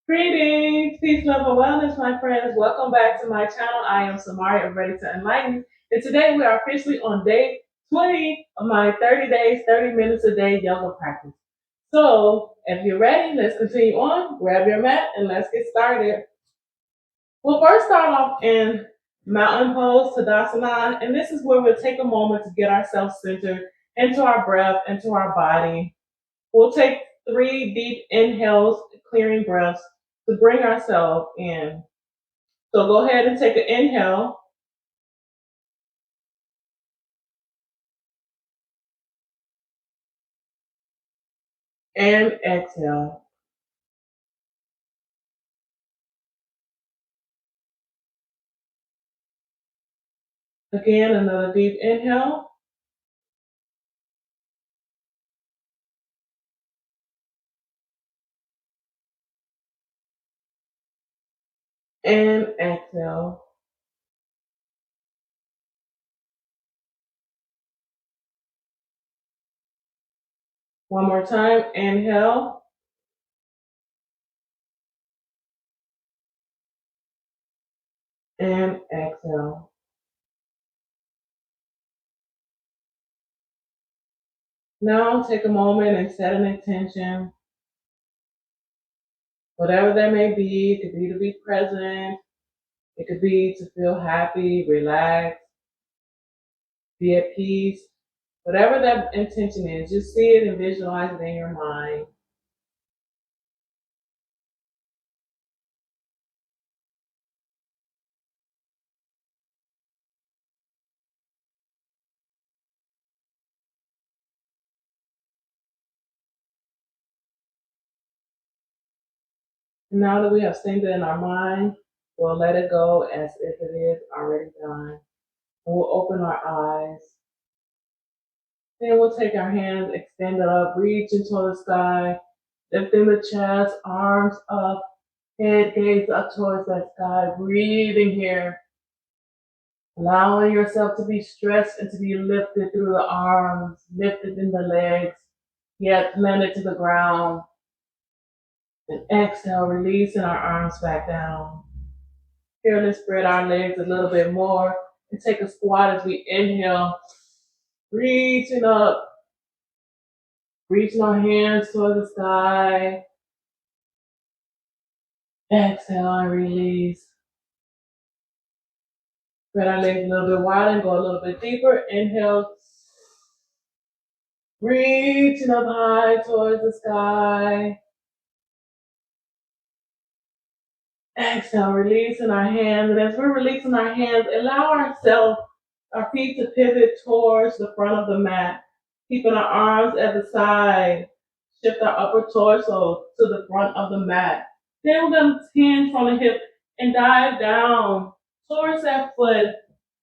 Greetings, peace, love, and wellness, my friends. Welcome back to my channel. I am Samari of Ready to Enlighten. And today we are officially on day 20 of my 30 days, 30 minutes a day yoga practice. So if you're ready, let's continue on. Grab your mat and let's get started. We'll first start off in mountain pose, Tadasana, and this is where we'll take a moment to get ourselves centered into our breath, into our body. We'll take 3 deep inhales, clearing breaths to bring ourselves in. So go ahead and take an inhale and exhale. Again, another deep inhale and exhale. One more time, inhale and exhale. Now take a moment and set an intention, whatever that may be. It could be to be present, it could be to feel happy, relaxed, be at peace. Whatever that intention is, just see it and visualize it in your mind. Now that we have synced it in our mind, we'll let it go as if it is already done. And we'll open our eyes. Then we'll take our hands, extend it up, reaching toward the sky, lifting the chest, arms up, head gaze up towards that sky, breathing here, allowing yourself to be stretched and to be lifted through the arms, lifted in the legs, yet landed to the ground. And exhale, releasing our arms back down. Here, let's spread our legs a little bit more and take a squat as we inhale, reaching up, reaching our hands toward the sky. Exhale and release. Spread our legs a little bit wider and go a little bit deeper. Inhale, reaching up high towards the sky. Exhale, releasing our hands. And as we're releasing our hands, allow ourselves, our feet to pivot towards the front of the mat, keeping our arms at the side. Shift our upper torso to the front of the mat. Then we're going to hinge from the hip and dive down towards that foot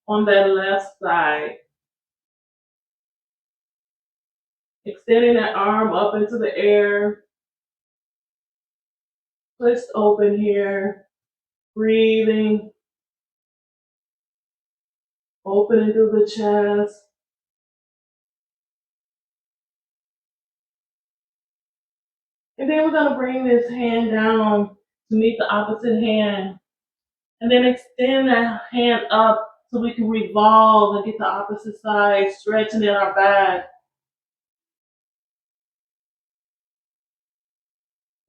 on that left side. Extending that arm up into the air. Twist open here. Breathing. Opening through the chest. And then we're going to bring this hand down to meet the opposite hand. And then extend that hand up so we can revolve and get the opposite side, stretching in our back.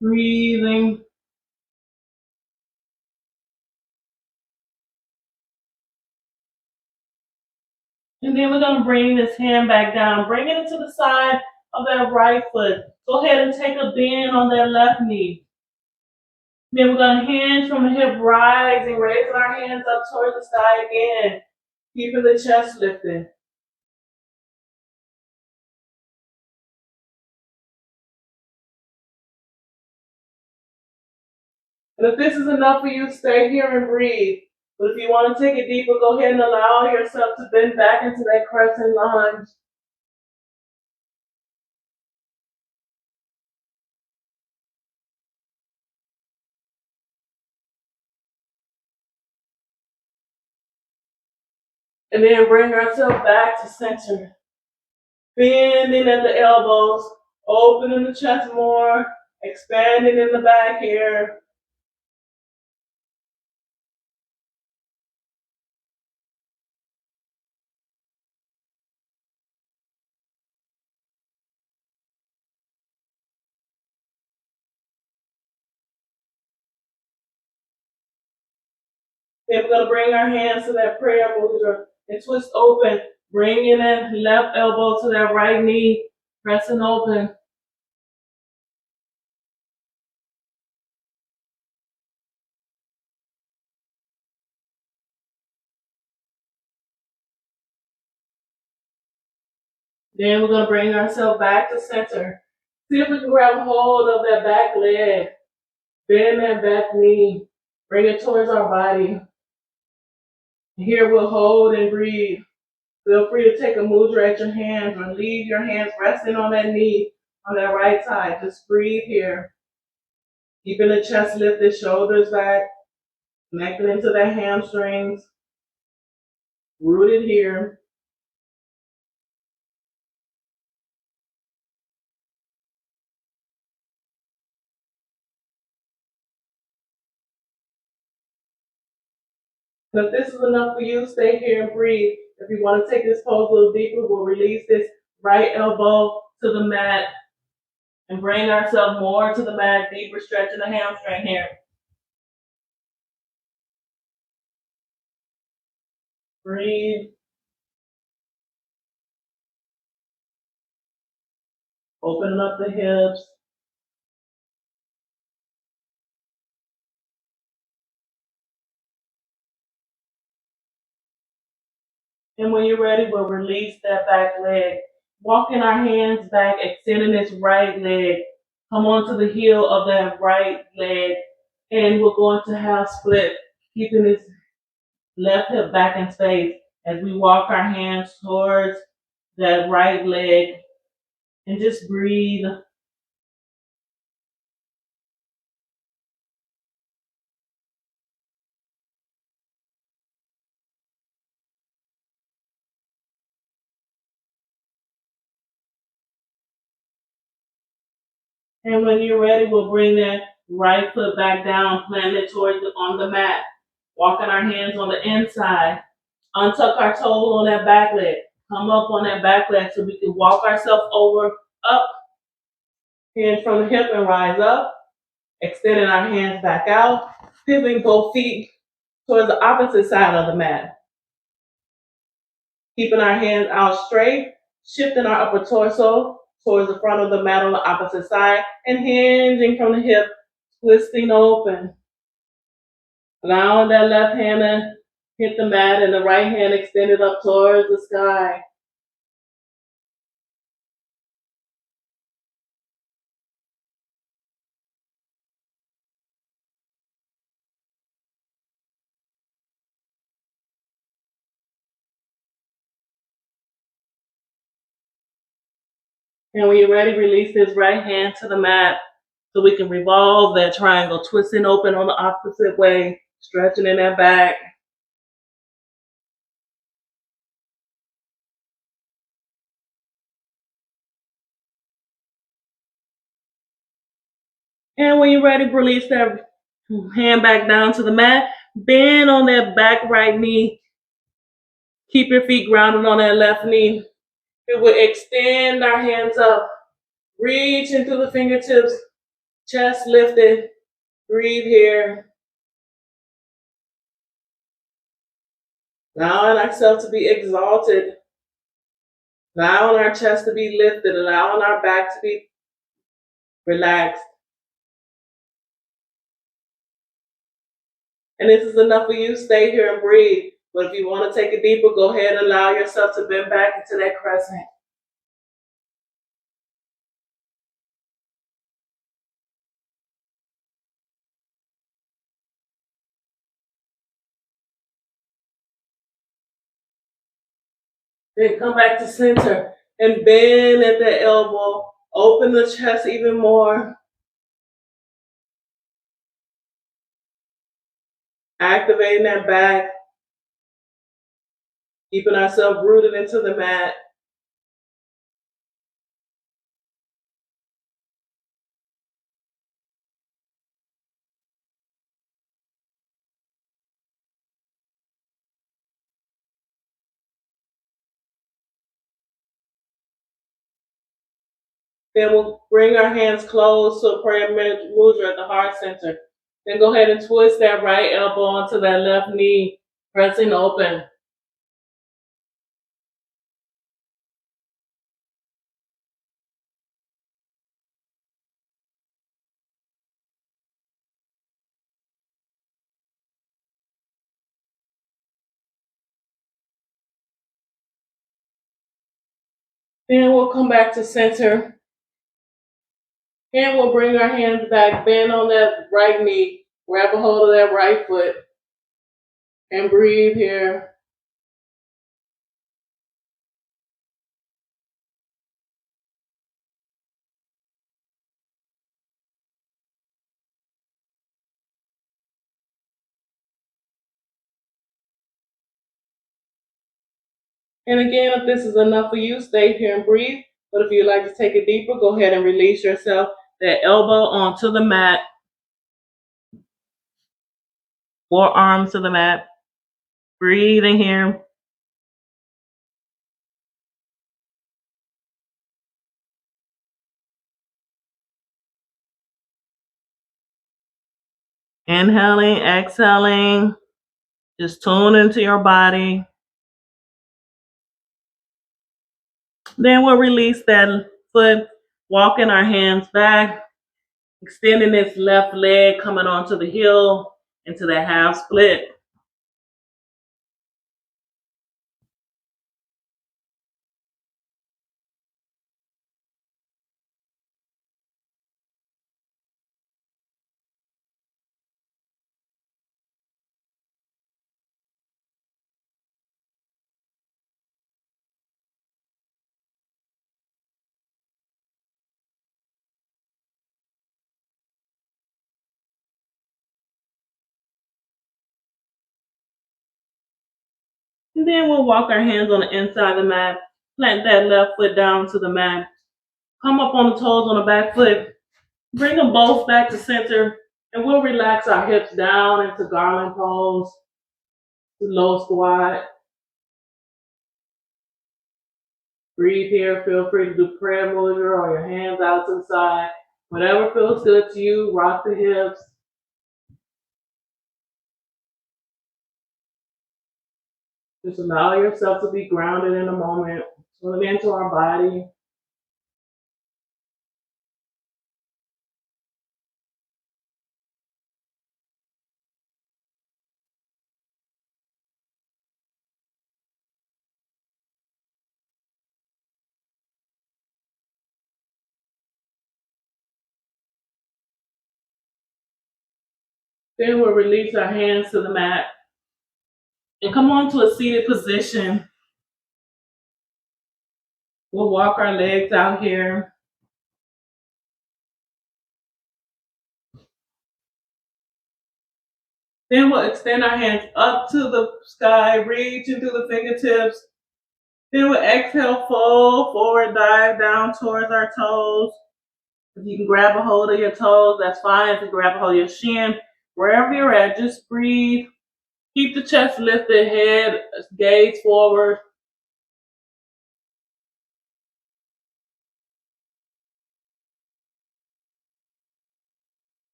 Breathing. And then we're going to bring this hand back down. Bring it into the side of that right foot. Go ahead and take a bend on that left knee. Then we're going to hinge from the hip, rising, raising our hands up towards the sky again. Keeping the chest lifted. And if this is enough for you, stay here and breathe. But if you want to take it deeper, go ahead and allow yourself to bend back into that crescent lunge. And then bring ourselves back to center. Bending at the elbows, opening the chest more, expanding in the back here. Then we're going to bring our hands to that prayer mudra and twist open, bringing that left elbow to that right knee, pressing open. Then we're going to bring ourselves back to center. See if we can grab hold of that back leg, bend that back knee, bring it towards our body. Here we'll hold and breathe. Feel free to take a mudra at your hands or leave your hands resting on that knee on that right side. Just breathe here. Keeping the chest lifted, shoulders back, connecting into the hamstrings, rooted here. And if this is enough for you, stay here and breathe. If you want to take this pose a little deeper, we'll release this right elbow to the mat and bring ourselves more to the mat, deeper stretching the hamstring here. Breathe. Opening up the hips. And when you're ready, we'll release that back leg. Walking our hands back, extending this right leg. Come onto the heel of that right leg. And we're going to half split, keeping this left hip back in space as we walk our hands towards that right leg. And just breathe. And when you're ready, we'll bring that right foot back down, planted on the mat. Walking our hands on the inside. Untuck our toes on that back leg. Come up on that back leg so we can walk ourselves over, up, hands from the hip and rise up. Extending our hands back out. Pivoting both feet towards the opposite side of the mat. Keeping our hands out straight. Shifting our upper torso towards the front of the mat on the opposite side. And hinging from the hip, twisting open. Allowing that left hand to hit the mat and the right hand extended up towards the sky. And when you're ready, release this right hand to the mat so we can revolve that triangle, twisting open on the opposite way, stretching in that back. And when you're ready, release that hand back down to the mat. Bend on that back right knee. Keep your feet grounded on that left knee. It will extend our hands up. Reach into the fingertips. Chest lifted. Breathe here. Allowing ourselves to be exalted. Allowing our chest to be lifted. Allowing our back to be relaxed. And this is enough for you. Stay here and breathe. But if you want to take it deeper, go ahead and allow yourself to bend back into that crescent. Then come back to center and bend at the elbow. Open the chest even more. Activating that back. Keeping ourselves rooted into the mat. Then we'll bring our hands close to a prayer mudra at the heart center. Then go ahead and twist that right elbow onto that left knee, pressing open. Then we'll come back to center. And we'll bring our hands back, bend on that right knee, grab a hold of that right foot, and breathe here. And again, if this is enough for you, stay here and breathe. But if you'd like to take it deeper, go ahead and release yourself. That elbow onto the mat, forearms to the mat. Breathing here. Inhaling, exhaling. Just tune into your body. Then we'll release that foot, walking our hands back, extending this left leg, coming onto the heel into that half split. And then we'll walk our hands on the inside of the mat, plant that left foot down to the mat, come up on the toes on the back foot, bring them both back to center, and we'll relax our hips down into garland pose, low squat. Breathe here. Feel free to do prayer mudra or your hands out to the side. Whatever feels good to you, rock the hips. Just allow yourself to be grounded in the moment. Tune into our body. Then we'll release our hands to the mat and come on to a seated position. We'll walk our legs out here. Then we'll extend our hands up to the sky, reach into the fingertips. Then we'll exhale, fold forward, dive down towards our toes. If you can grab a hold of your toes, that's fine. If you grab a hold of your shin, wherever you're at, just breathe. Keep the chest lifted, head, gaze forward.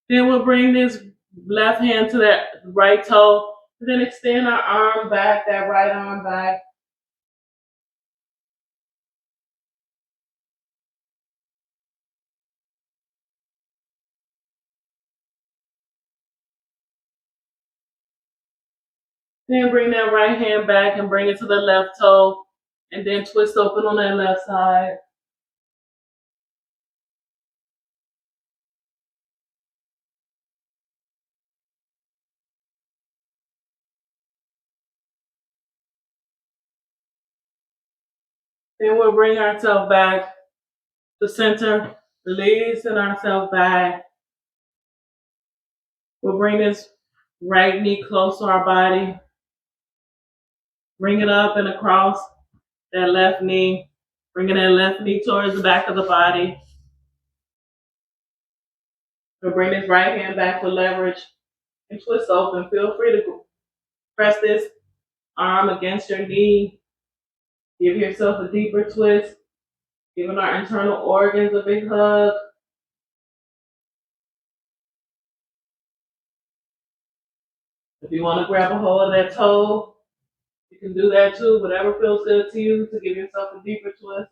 Then we'll bring this left hand to that right toe. Then extend our arm back, that right arm back. Then bring that right hand back and bring it to the left toe. And then twist open on that left side. Then we'll bring ourselves back to center, releasing ourselves back. We'll bring this right knee close to our body. Bring it up and across that left knee. Bringing that left knee towards the back of the body. We'll bring this right hand back for leverage and twist open. Feel free to press this arm against your knee. Give yourself a deeper twist, giving our internal organs a big hug. If you want to grab a hold of that toe, you can do that too. Whatever feels good to you to give yourself a deeper twist.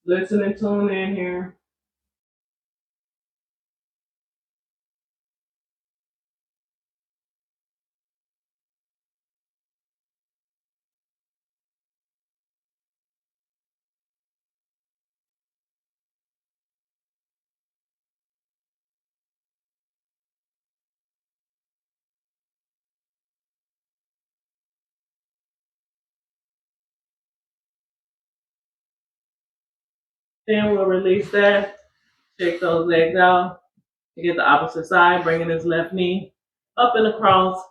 Listen and tune in here. Then we'll release that. Shake those legs out. You get the opposite side, bringing this left knee up and across,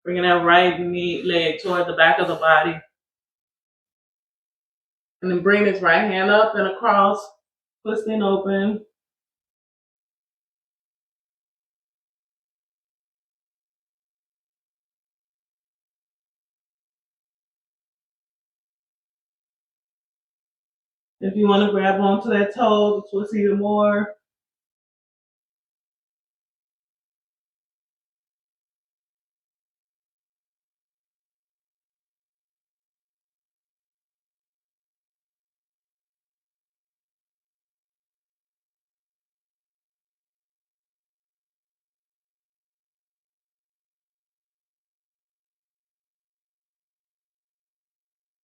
bringing that right knee leg toward the back of the body. And then bring this right hand up and across, twisting open. If you want to grab onto that toe to twist even more.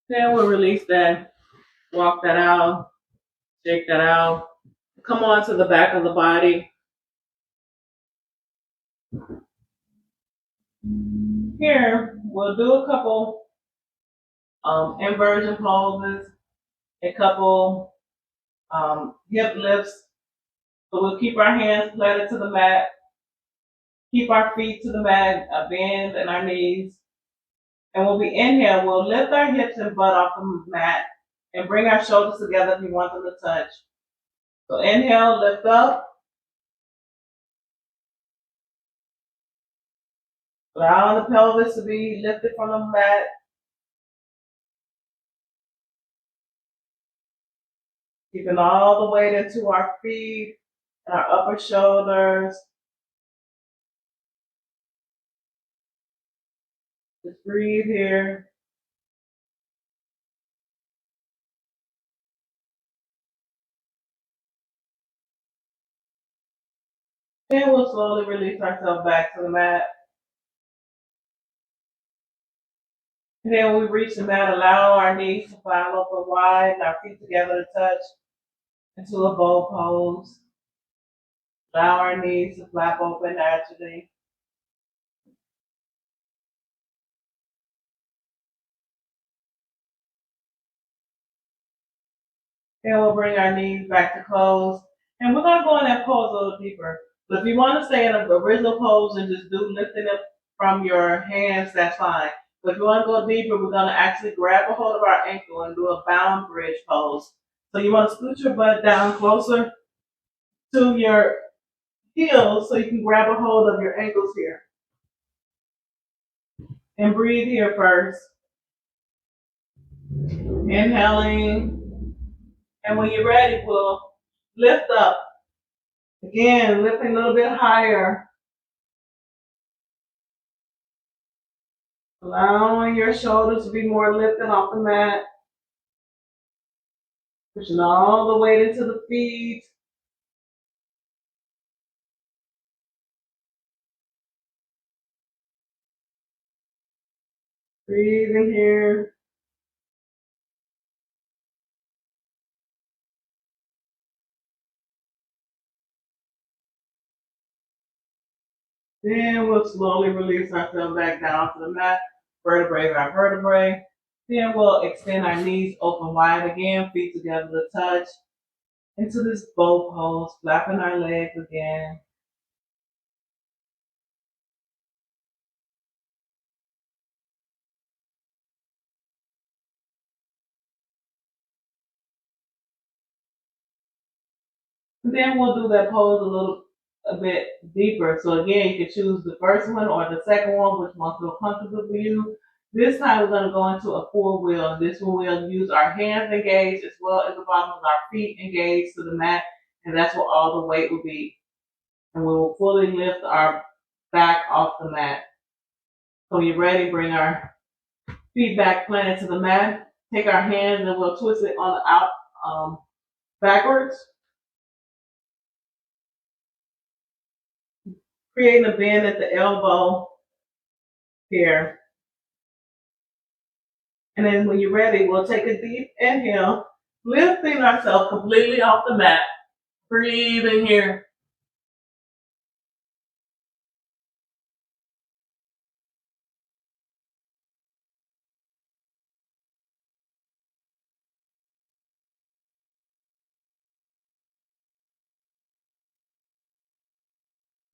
Then we'll release that, walk that out, shake that out. Come on to the back of the body. Here, we'll do a couple inversion poses, a couple hip lifts. So we'll keep our hands planted to the mat, keep our feet to the mat, a bend in our knees. And when we inhale, we'll lift our hips and butt off the mat and bring our shoulders together if we want them to touch. So inhale, lift up. Allow the pelvis to be lifted from the mat. Keeping all the weight into our feet and our upper shoulders. Just breathe here. Then we'll slowly release ourselves back to the mat. And then when we reach the mat, allow our knees to fly open wide and our feet together to touch into a bow pose. Allow our knees to flap open naturally. Then we'll bring our knees back to close. And we're going to go in that pose a little deeper. But if you want to stay in an original pose and just do lifting up from your hands, that's fine. But if you want to go deeper, we're going to actually grab a hold of our ankle and do a bound bridge pose. So you want to scoot your butt down closer to your heels so you can grab a hold of your ankles here. And breathe here first. Inhaling. And when you're ready, we'll lift up. Again, lifting a little bit higher. Allowing your shoulders to be more lifted off the mat. Pushing all the weight into the feet. Breathing here. Then we'll slowly release ourselves back down to the mat, vertebrae by vertebrae. Then we'll extend our knees open wide again, feet together to touch. Into this bow pose, flapping our legs again. And then we'll do that pose a bit deeper. So again, you can choose the first one or the second one, which one feels comfortable for you. This time we're going to go into a four wheel. This one we'll use our hands engaged as well as the bottom of our feet engaged to the mat, and that's where all the weight will be. And we will fully lift our back off the mat. So when you're ready, bring our feet back planted to the mat. Take our hands and we'll twist it on the out backwards, creating a bend at the elbow here. And then when you're ready, we'll take a deep inhale, lifting ourselves completely off the mat. Breathe in here.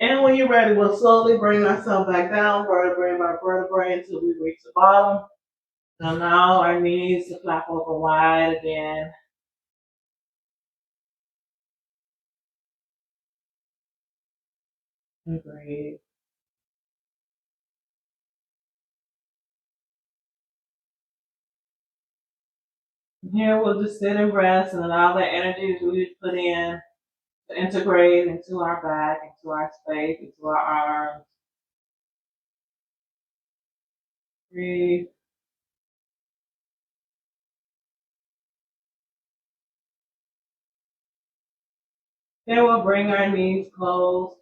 And when you're ready, we'll slowly bring ourselves back down, vertebrae by vertebrae, until we reach the bottom. So now our knees to flap over wide again. And breathe. Here we'll just sit and rest and allow that energy that we put in to integrate into our back, into our space, into our arms. Breathe. Then we'll bring our knees close,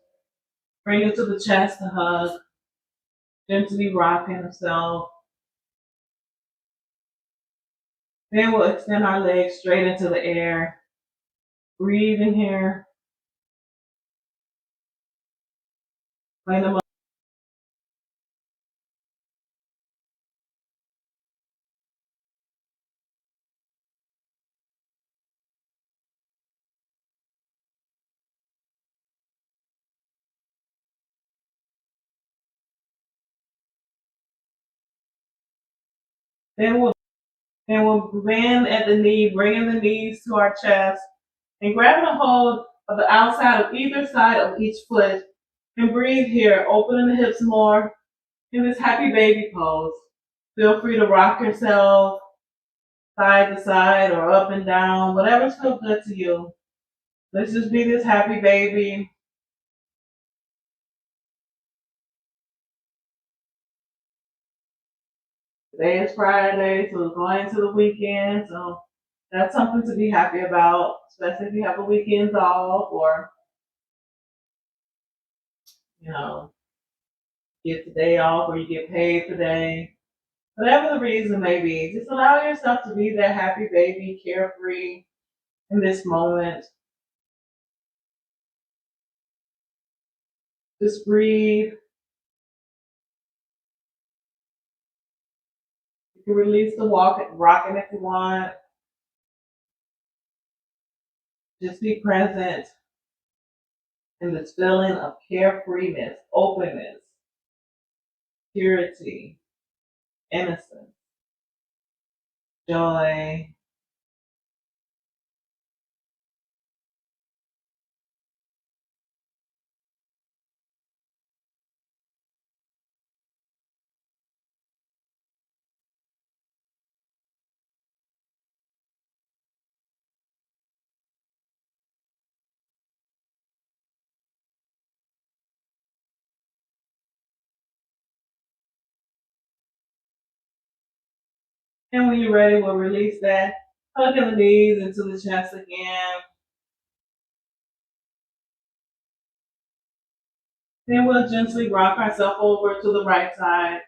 bring it to the chest to hug, gently rocking ourselves. Then we'll extend our legs straight into the air. Breathe in here. Bring them up. Then we'll bend at the knee, bringing the knees to our chest and grabbing a hold of the outside of either side of each foot. And breathe here, opening the hips more in this happy baby pose. Feel free to rock yourself side to side or up and down, whatever feels good to you. Let's just be this happy baby. Today is Friday, so we're going into the weekend. So that's something to be happy about, especially if you have a weekend off or, you know, get the day off or you get paid today. Whatever the reason may be, just allow yourself to be that happy baby, carefree in this moment. Just breathe. You can release the rocking if you want. Just be present in this feeling of carefreeness, openness, purity, innocence, joy. And when you're ready, we'll release that. Hugging the knees into the chest again. Then we'll gently rock ourselves over to the right side.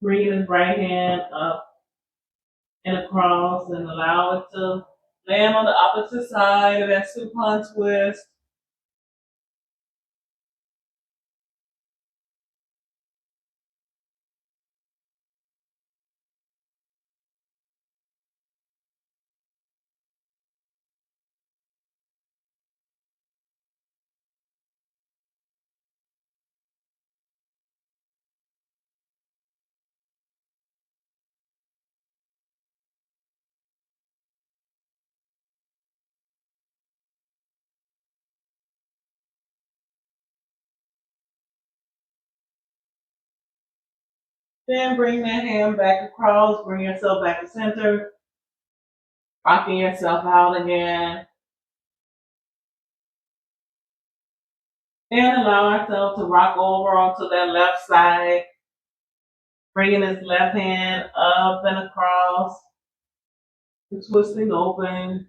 Bring the right hand up and across and allow it to land on the opposite side of that supine twist. Then bring that hand back across, bring yourself back to center, rocking yourself out again. And allow ourselves to rock over onto that left side, bringing this left hand up and across, twisting open.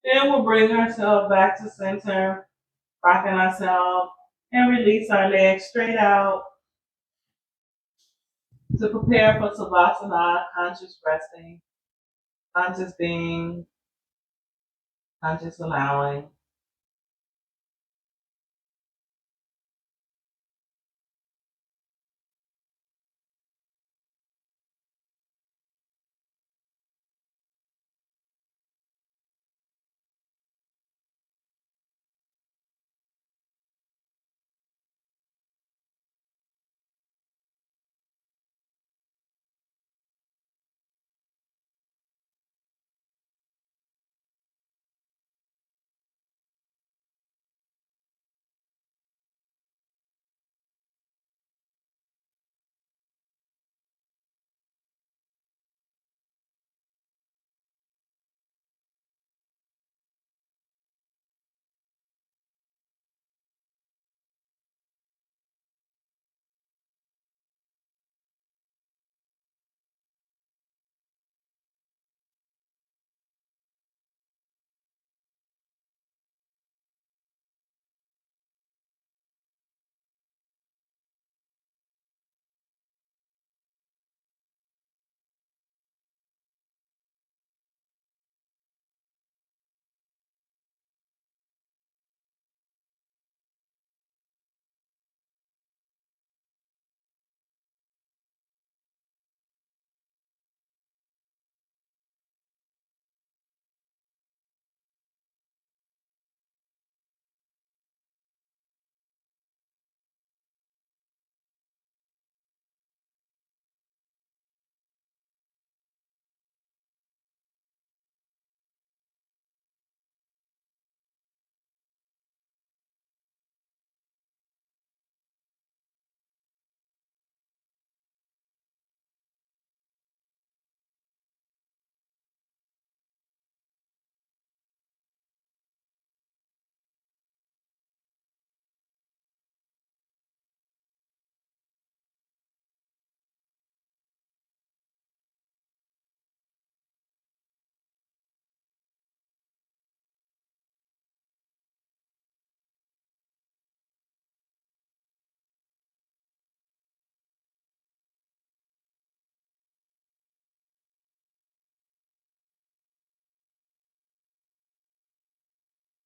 Then we'll bring ourselves back to center, rocking ourselves, and release our legs straight out to prepare for Savasana, conscious resting, conscious being, conscious allowing.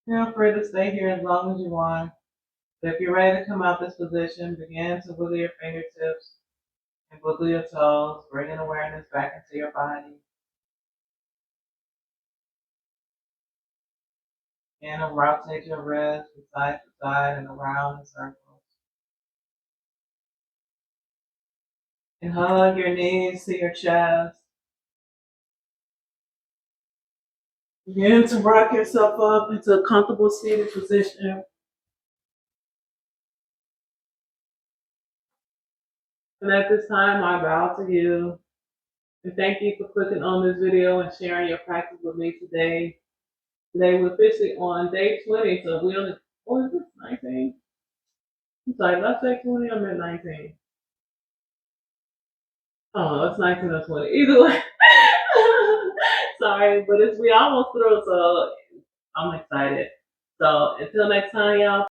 Feel free to stay here as long as you want. If you're ready to come out this position, begin to wiggle your fingertips and wiggle your toes, bringing awareness back into your body. And rotate your wrists from side to side and around in circles. And hug your knees to your chest. Begin to rock yourself up into a comfortable seated position. And at this time, I bow to you. And thank you for clicking on this video and sharing your practice with me today. Today we're officially on day 20, so we only, what is this, 19? I'm sorry, let's say 20, I'm at 19. Oh, it's 19 or 20. Either way. Sorry, but we almost through, so I'm excited. So until next time, y'all.